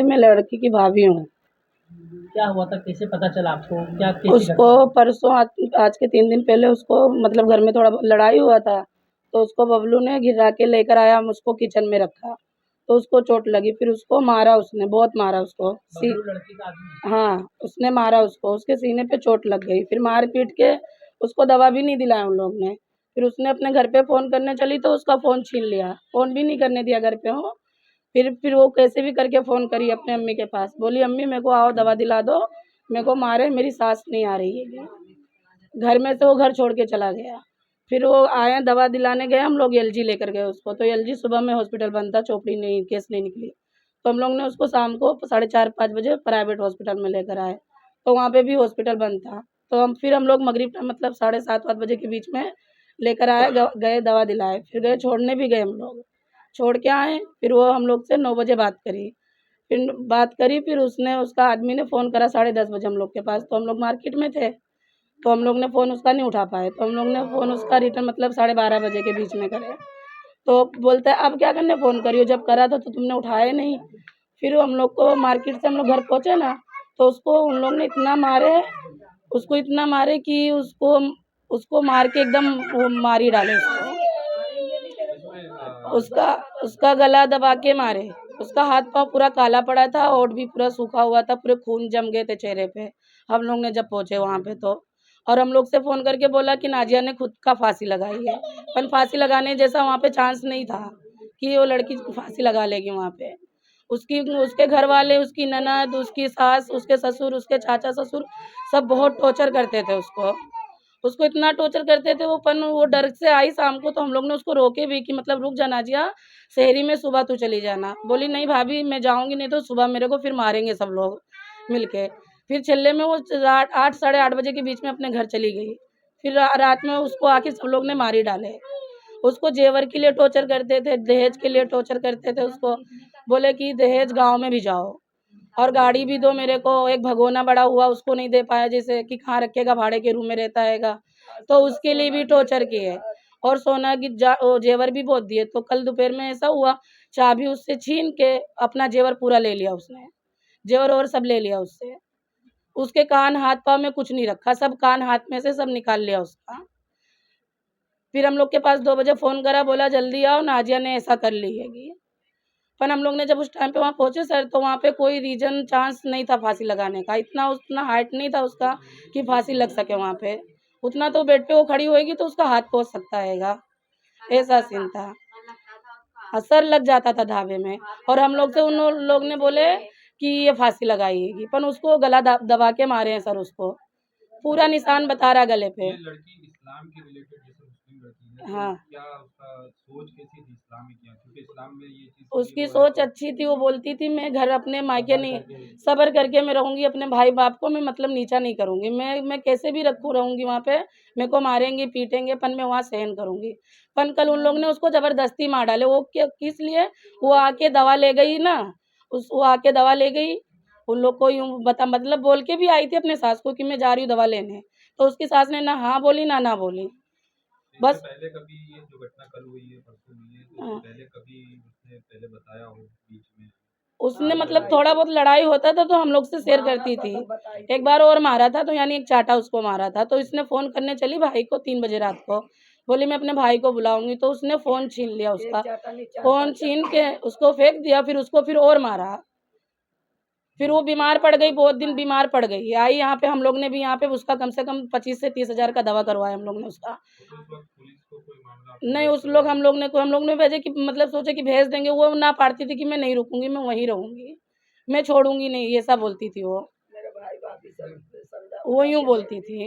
मैं लड़की की भाभी हूँ। क्या हुआ था, कैसे पता चला आपको, क्या कैसी उसको परसों आज के 3 दिन पहले उसको मतलब घर में थोड़ा लड़ाई हुआ था, तो उसको बबलू ने गिरा के लेकर आया, हम उसको किचन में रखा, तो उसको चोट लगी, फिर उसको मारा, उसने बहुत मारा उसको। लड़की का आदमी? हाँ, उसने मारा उसको, उसके सीने पे चोट लग गई, फिर मार पीट के उसको दवा भी नहीं दिलाया उन लोग ने। फिर उसने अपने घर पे फ़ोन करने चली तो उसका फ़ोन छीन लिया, फ़ोन भी नहीं करने दिया घर पे हो। फिर वो कैसे भी करके फ़ोन करी अपने अम्मी के पास, बोली अम्मी मेरे को आओ दवा दिला दो, मेरे को मारे, मेरी साँस नहीं आ रही है। घर में से वो घर छोड़ के चला गया। फिर वो आए दवा दिलाने गए, हम लोग एलजी लेकर गए उसको, तो एलजी सुबह में हॉस्पिटल बंद था, चोपड़ी नहीं, केस नहीं निकली। तो हम लोग ने उसको शाम को 4:30-5 बजे प्राइवेट हॉस्पिटल में लेकर आए, तो वहाँ पे भी हॉस्पिटल बंद था। तो हम लोग मगरिब टाइम मतलब 7:30-8 बजे के बीच में लेकर आए, गए दवा दिलाए, फिर गए छोड़ने भी गए हम लोग। छोड़ के आए, फिर वो हम लोग से 9 बजे बात करी, फिर उसने उसका आदमी ने फ़ोन करा 10:30 बजे हम लोग के पास, तो हम लोग मार्केट में थे। तो हम लोग ने फ़ोन उसका नहीं उठा पाए, तो हम लोग ने फ़ोन उसका रिटर्न मतलब 12:30 बजे के बीच में करे। तो बोलता है अब क्या करने फ़ोन करी हो, जब करा था तो तुमने उठाया नहीं। फिर हम लोग को मार्केट से हम लोग घर पहुँचे ना, तो उसको उन लोग ने इतना मारे कि उसको मार के एकदम वो मार ही डाले उसको। उसका उसका गला दबा के मारे, उसका हाथ-पाँव पूरा काला पड़ा था, होंठ भी पूरा सूखा हुआ था, पूरे खून जम गए थे चेहरे पे, हम लोग ने जब पहुँचे वहाँ पे तो। और हम लोग से फ़ोन करके बोला कि नाज़िया ने खुद का फांसी लगाई है, पर फांसी लगाने जैसा वहाँ पे चांस नहीं था कि वो लड़की फांसी लगा लेगी वहाँ पे। उसके घरवाले, उसकी ननद, उसकी सास, उसके ससुर, उसके चाचा-ससुर सब बहुत टॉर्चर करते थे उसको। उसको इतना टॉर्चर करते थे वो डर से आई शाम को, तो हम लोग ने उसको रोके भी कि मतलब रुक जा नाज़िया, शहरी में सुबह तू चली जाना। बोली नहीं भाभी मैं जाऊँगी नहीं तो सुबह मेरे को फिर मारेंगे सब लोग मिलके। फिर छल्ले में वो रात 8 साढ़े 8 बजे के बीच में अपने घर चली गई। फिर रात में उसको आके सब लोग ने मार ही डाले। उसको जेवर के लिए टॉर्चर करते थे, दहेज के लिए टॉर्चर करते थे उसको। बोले कि दहेज गाँव में भी जाओ और गाड़ी भी दो मेरे को, एक भगोना बड़ा हुआ उसको नहीं दे पाया, जैसे कि कहाँ रखेगा, भाड़े के रूम में रहता हैगा, तो उसके लिए भी टॉर्चर किए। और सोना की जेवर भी बहुत दिए। तो कल दोपहर में ऐसा हुआ, चाबी उससे छीन के अपना जेवर पूरा ले लिया उसने, जेवर और सब ले लिया उससे। उसके कान हाथ पाँव में कुछ नहीं रखा, सब कान हाथ में से सब निकाल लिया उसका। फिर हम लोग के पास 2 बजे फ़ोन करा, बोला जल्दी आओ नाज़िया ने ऐसा कर ली हैगी। पर हम लोग ने जब उस टाइम पे वहाँ पहुँचे सर, तो वहाँ पे कोई रीज़न चांस नहीं था फांसी लगाने का, उतना हाइट नहीं था उसका कि फांसी लग सके वहाँ पे। उतना तो बेड पे वो खड़ी होएगी तो उसका हाथ पहुँच सकता हैगा, ऐसा सीन था। सर लग जाता था धावे में। और हम लोग से उन लोग ने बोले कि ये फांसी लगाइएगी, पर उसको गला दबा के मारे हैं सर उसको। पूरा निशान बता रहा गले पे। ये लड़की इस्लाम के रिलेटेड जैसे मुस्लिम लड़की है, हाँ। तो क्या उसका सोच कैसी थी इस्लामी क्या? क्योंकि इस्लाम में ये चीज़ उसकी सोच अच्छी थी, वो बोलती थी मैं घर अपने मायके नहीं, सब्र करके मैं रहूँगी, अपने भाई बाप को मैं मतलब नीचा नहीं करूँगी। मैं कैसे भी रहूँगी वहाँ पे, मेरे को मारेंगे, पीटेंगे पर मैं वहाँ सहन करूँगी। पर कल उन लोग ने उसको ज़बरदस्ती मार डाले, वो किस लिए? वो आके दवा ले गई ना, वो आके दवा ले गई, उन लोग को यूँ मतलब बोल के भी आई थी अपने सास को कि मैं जा रही हूँ दवा लेने, तो उसकी सास ने ना हाँ बोली ना ना बोली। बस पहले कभी ये जो घटना कल हुई है, परसों हुई है, तो हाँ। पहले कभी उसने पहले बताया हो बीच में? उसने मतलब थोड़ा बहुत लड़ाई होता था तो हम लोग से शेयर करती थी। एक बार और मारा था तो यानी एक चाटा उसको मारा था, तो इसने फ़ोन करने चली भाई को 3 बजे रात को, बोली मैं अपने भाई को बुलाऊँगी, तो उसने फ़ोन छीन लिया उसका। फ़ोन छीन के उसको फेंक दिया, फिर उसको फिर और मारा। फिर वो बीमार पड़ गई, बहुत दिन बीमार पड़ गई। आई यहाँ पे, हम लोग ने भी यहाँ पे उसका कम से कम 25 से 30 हज़ार का दवा करवाया हम लोग ने उसका। तो उस वक्त पुलिस को कोई मामला नहीं हम लोग ने भेजे कि मतलब सोचे कि भेज देंगे, वो ना पाड़ती थी कि मैं नहीं रुकूँगी, मैं वहीं रहूँगी, मैं छोड़ूँगी नहीं, ऐसा बोलती थी वो। वो यूँ बोलती थी।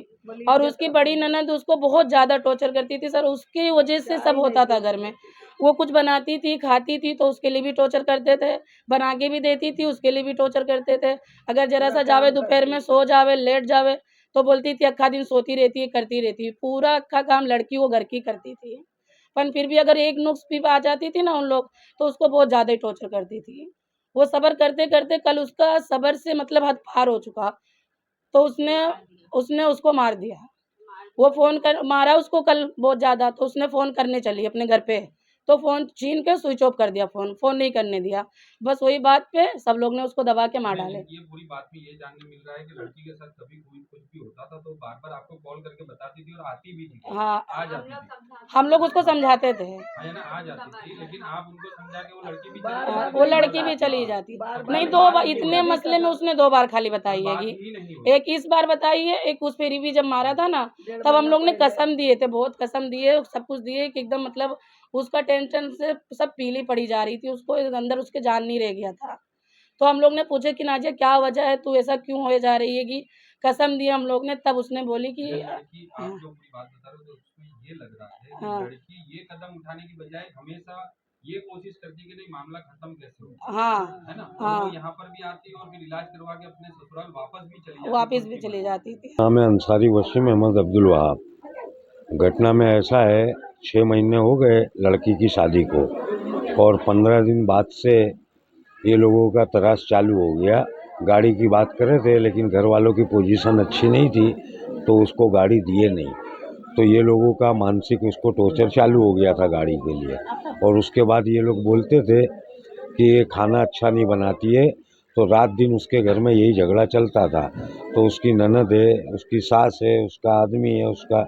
और उसकी बड़ी ननद उसको बहुत ज़्यादा टॉर्चर करती थी सर, उसकी वजह से सब होता था घर में। वो कुछ बनाती थी, खाती थी तो उसके लिए भी टॉर्चर करते थे, बना के भी देती थी उसके लिए भी टॉर्चर करते थे। अगर ज़रा-सा जावे दोपहर में सो जावे, लेट जावे, तो बोलती थी अक्खा दिन सोती रहती है, करती रहती है। पूरा अक्खा काम लड़की वो घर की करती थी। पर फिर भी अगर एक नुक्स भी आ जाती थी ना उन लोग, तो उसको बहुत ज़्यादा ही टॉर्चर करती थी। वो सब्र करते-करते कल उसका सब्र से मतलब हद पार हो चुका, तो उसने उसने उसको मार दिया। वो फ़ोन कर मारा उसको कल बहुत ज़्यादा, तो उसने फ़ोन करने चली अपने घर पे तो फ़ोन छीन के स्विच ऑफ कर दिया, फ़ोन नहीं करने दिया। बस वही बात पे सब लोग ने उसको दबा के मार डाले। ये पूरी बात में ये जानने मिल रहा है कि लड़की के साथ कभी कोई कुछ भी होता था तो बार-बार आपको कॉल करके बताती थी और आती भी थी। हाँ, आ जाती थी। हम लोग उसको समझाते थे। हाँ, है ना, आ जाती थी, लेकिन आप उनको समझा के वो लड़की भी चली हाँ, जाती वो थी। लड़की भी चली जाती। बार-बार नहीं, बात 2 बार नहीं इतने हुई। मसले में उसने 2 बार खाली बताई बात हैगी। ही नहीं हुई। एक इस बार बताई है, एक उस पे रिवी जब मारा था ना, तब हम लोग ने कसम दिए थे, बहुत कसम दिए, सब कुछ दिए कि एकदम मतलब उसका टेंशन से सब पीली पड़ी जा रही थी, उसको अंदर उसके जान नहीं रह गया था। तो हम लोग ने पूछा कि नाज़िया क्या वजह है, तू ऐसा क्यों होए जा रही है कि कसम दी हम लोग ने, तब उसने बोली कि अगर लड़की, आप हाँ, जो पूरी बात बता रहे हो तो उसमें ये लग रहा है कि हाँ, लड़की ये कदम उठाने की बजाय हमेशा ये कोशिश करती कि नहीं मामला खत्म कैसे हो, हाँ, है ना, और वो हाँ, यहाँ पर भी आती और फिर इलाज करवा के अपने ससुराल वापस भी चली जाती वापिस खुद भी की चली मर्जी जाती से। थी। नाम है अंसारी वसीम अहमद अब्दुल वहाब। घटना में ऐसा है, 6 महीने हो गए लड़की की शादी को और 15 दिन बाद से ये लोगों का तराश चालू हो गया। गाड़ी की बात कर रहे थे लेकिन घर वालों की पोजीशन अच्छी नहीं थी तो उसको गाड़ी दिए नहीं। तो ये लोगों का मानसिक उसको टॉर्चर चालू हो गया था गाड़ी के लिए। और उसके बाद ये लोग बोलते थे कि ये खाना अच्छा नहीं बनाती है, तो रात दिन उसके घर में यही झगड़ा चलता था। तो उसकी ननद है, उसकी सास है, उसका आदमी है, उसका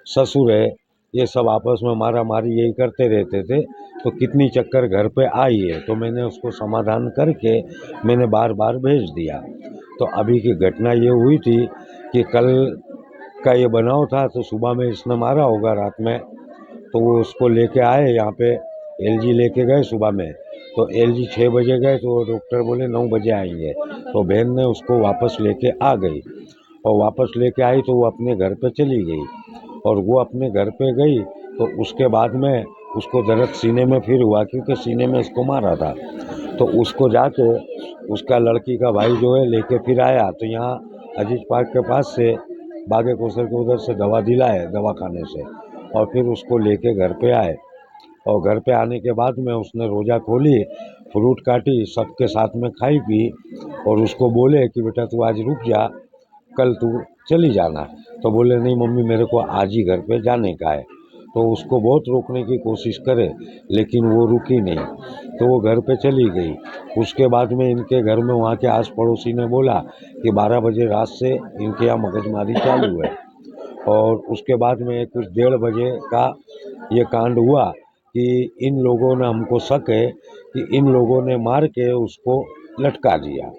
ससुर है, ये सब आपस में मारा मारी यही करते रहते थे। तो कितनी चक्कर घर पे आई है, तो मैंने उसको समाधान करके मैंने बार बार भेज दिया। तो अभी की घटना ये हुई थी कि कल का ये बनाव था, तो सुबह में इसने मारा होगा रात में, तो वो उसको लेके आए यहाँ पे, एलजी लेके गए सुबह में। तो एलजी 6 बजे गए तो डॉक्टर बोले 9 बजे आएंगे। तो बहन ने उसको वापस लेके आ गई और वापस लेके आई तो वो अपने घर पे चली गई। और वो अपने घर पे गई तो उसके बाद में उसको दर्द सीने में फिर हुआ क्योंकि सीने में उसको मारा था। तो उसको जाके उसका लड़की का भाई जो है लेके फिर आया, तो यहाँ अजीज पार्क के पास से बागे कौशल के उधर से दवा दिलाए दवा खाने से, और फिर उसको लेके घर पे आए। और घर पे आने के बाद में उसने रोज़ा खोली, फ्रूट काटी, सबके साथ में खाई पी। और उसको बोले कि बेटा तू आज रुक जा, कल तू चली जाना। तो बोले नहीं मम्मी मेरे को आज ही घर पे जाने का है। तो उसको बहुत रोकने की कोशिश करे लेकिन वो रुकी नहीं, तो वो घर पे चली गई। उसके बाद में इनके घर में वहाँ के आस पड़ोसी ने बोला कि 12 बजे रात से इनके यहाँ मगजमारी चालू है। और उसके बाद में कुछ 1:30 बजे का ये कांड हुआ कि इन लोगों ने, हमको शक है कि इन लोगों ने मार के उसको लटका दिया।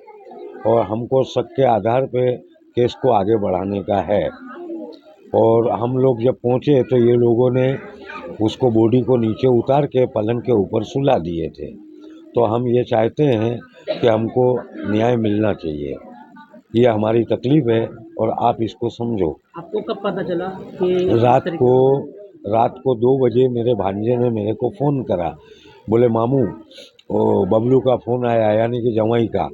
और हमको शक के आधार पे केस को आगे बढ़ाने का है। और हम लोग जब पहुँचे तो ये लोगों ने उसको बॉडी को नीचे उतार के पलंग के ऊपर सुला दिए थे। तो हम ये चाहते हैं कि हमको न्याय मिलना चाहिए, ये हमारी तकलीफ़ है और आप इसको समझो। आपको कब पता चला कि रात इस तरीके को से- रात को 2 बजे मेरे भांजे ने मेरे को फ़ोन करा, बोले मामू वो बबलू का फ़ोन आया, यानी कि जवाई का,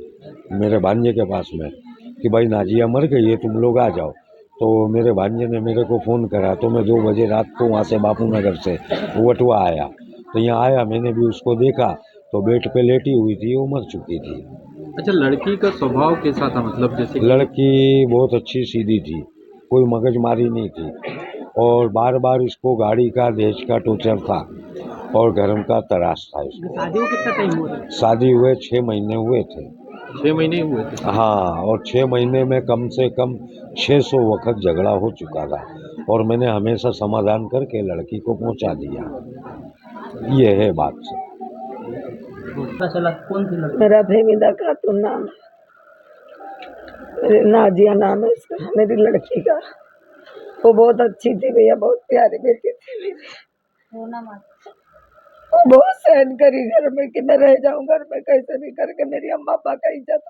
मेरे भांजे के पास में, कि भाई नाजिया मर गई है, तुम लोग आ जाओ। तो मेरे भांजे ने मेरे को फ़ोन करा तो मैं 2 बजे रात को वहाँ से बापू नगर से वटवा आया। तो यहाँ आया, मैंने भी उसको देखा तो बेड पे लेटी हुई थी, वो मर चुकी थी। अच्छा, लड़की का स्वभाव कैसा था, मतलब जैसे लड़की बहुत अच्छी सीधी थी, कोई मगजमारी नहीं थी। और बार बार इसको गाड़ी का दहेज का टोचर था और घरम का तराश था इसको। शादी को कितना टाइम हुआ था? शादी हुए 6 महीने हुए थे। 6 महीने हुए थे? हाँ, और 6 महीने में कम से कम 600 वक्त झगड़ा हो चुका था और मैंने हमेशा समाधान करके लड़की को पहुंचा दिया। ये है बात। पता चला कौन थी लड़की? मेरा फेमिदा खातून नाम है, मेरे नाजिया नाम है उसका, मेरी लड़की का। वो बहुत अच्छी थी भैया, बहुत प्यारी बेटी थी मेरी। वो बहुत सहन करी घर में कि मैं रह जाऊं घर में कैसे भी करके, मेरी अम्मा अब्बा का इज्जत,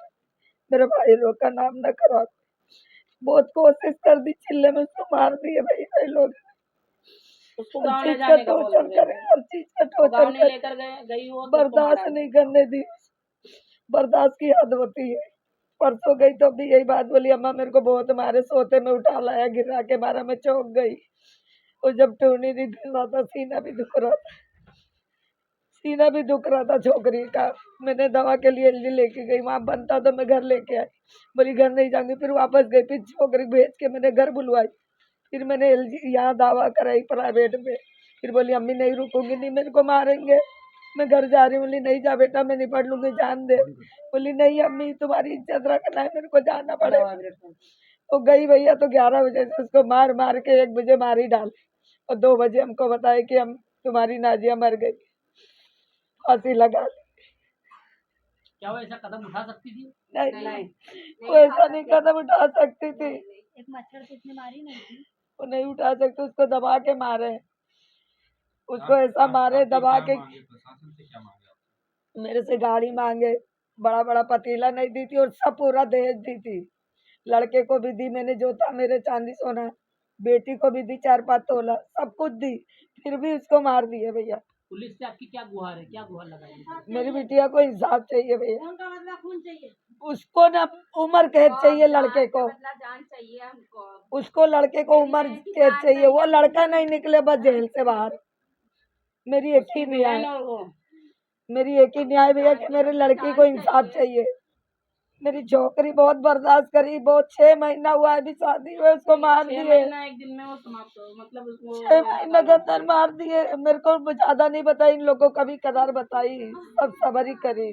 मेरे भाई लोग का नाम न खराब। बहुत कोशिश कर दी, चिल्ले में उसको मार दिए भाई लोग। उसको हर गाँव ले चीज का जाने का बोल टॉर्चर रहे करे, थे, हर चीज का वो गाँव टॉर्चर नहीं करे, लेकर गई वो तो उसको मार बर्दाश्त डाला। नहीं करने दी, बर्दाश्त की हद होती है। परसों गई तो भी यही बात बोली, अम्मा मेरे को बहुत मारे, सोते में उठा लाया, गिरा के मारा, मैं चौंक गई। और जब टूनी नहीं दिख रहा था, सीना भी दुख रहा था, सीना भी दुख रहा था छोकरी का। मैंने दवा के लिए एलजी लेके गई, वहां बनता तो मैं घर लेके आई, बोली घर नहीं जाऊंगी, फिर वापस गई, फिर छोकरी भेज के मैंने घर बुलवाई, फिर मैंने एलजी यहाँ दावा कराई प्राइवेट में, फिर बोली अम्मी नहीं रुकूंगी, नहीं मेरे को मारेंगे, मैं घर जा रही हूँ। बोली नहीं जा बेटा, मैं निपट लूंगी, जान दे। बोली नहीं अम्मी तुम्हारी इज्जत रखना है, मेरे को जाना पड़ेगा। तो गई भैया, तो 11 बजे से उसको मार मार के 1 बजे मार ही डाल, और 2 बजे हमको बताया कि हम तुम्हारी नाजिया मर गई, फांसी लगा ली। क्या वो ऐसा कदम उठा सकती थी? नहीं, वो ऐसा नहीं कदम उठा सकती थी, एक मच्छर से इतनी मारी नहीं थी। वो नहीं उठा सकती, उसको दबा के मारे, उसको आप- ऐसा आप- मारे आपसे दबा क्या के। मांगे, प्रशासन से क्या मांगे आप? मेरे से गाड़ी मांगे, बड़ा बड़ा पतीला नहीं दी थी, और सब पूरा दहेज दी थी। लड़के को भी दी मैंने, जो था मेरे चांदी सोना, बेटी को भी दी 4-5 तोला, सब कुछ दी, फिर भी उसको मार दिए भैया। पुलिस से आपकी क्या गुहार है, क्या गुहार लगाई? मेरी बिटिया को इंसाफ चाहिए भैया, खून का बदला खून चाहिए, उसको ना उम्र कैद चाहिए, लड़के को, बदला जान चाहिए हमको। उसको लड़के को उम्र कैद चाहिए, वो लड़का नहीं निकले बस जेल से बाहर। मेरी एक ही न्याय, मेरी एक ही न्याय भैया कि मेरे लड़की को इंसाफ चाहिए। मेरी छोकरी बहुत बर्दाश्त करी, बहुत 6 महीना हुआ है अभी शादी हुए, उसको मार दिए, 1 दिन में वो समाप्त हो, मतलब उसको 6 महीने के अंदर मार दिए। मेरे को ज्यादा नहीं बताई, इन लोगों को कभी कदार बताई, सब सबर ही करी।